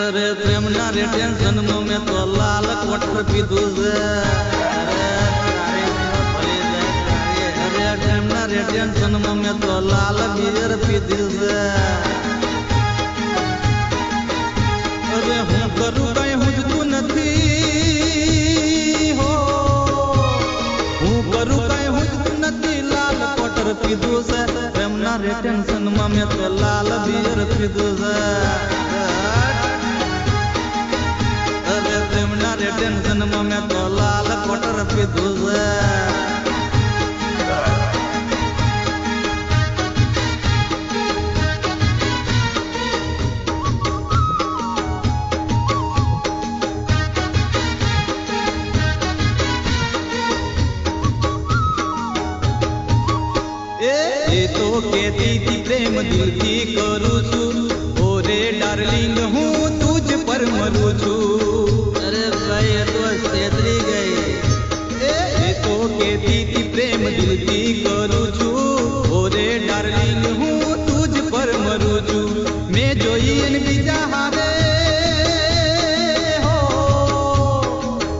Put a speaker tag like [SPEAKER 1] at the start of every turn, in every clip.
[SPEAKER 1] अरे प्रेमना रे टेंशन में तो लाल क्वार्टर पीधू से अरे प्रेमना रे टेंशन में तो लाल बियर पीधू से अरे हूँ करूँ कहीं हुजतू नहीं हो हूँ करूँ कहीं हुजतू नहीं लाल क्वार्टर पीधू से प्रेमना रे टेंशन में तो लाल बियर पीधू से प्रेमना रे टेंशन में तो लाल क्वार्टर पीधू से ये तो कहती थी प्रेम दिल की करूँ छू ओरे डार्लिंग हूँ तुझ पर मरू छू कहती थी प्रेम दिल की करूँ छू ओरे डार्लिंग हूँ तुझ पर मरू छू मैं जोईन बीजा हारे हो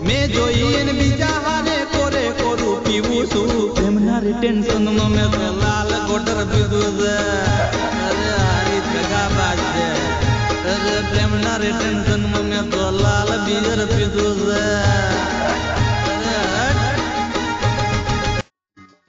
[SPEAKER 1] मैं जोईन बीजा हारे कोरे कोरू पीवू छू प्रेमना रे टेंशन में तो लाल गोटर पीधू से अरे हारी जगह बाज से अरे प्रेमना रे टेंशन में तो लाल बियर पीधू से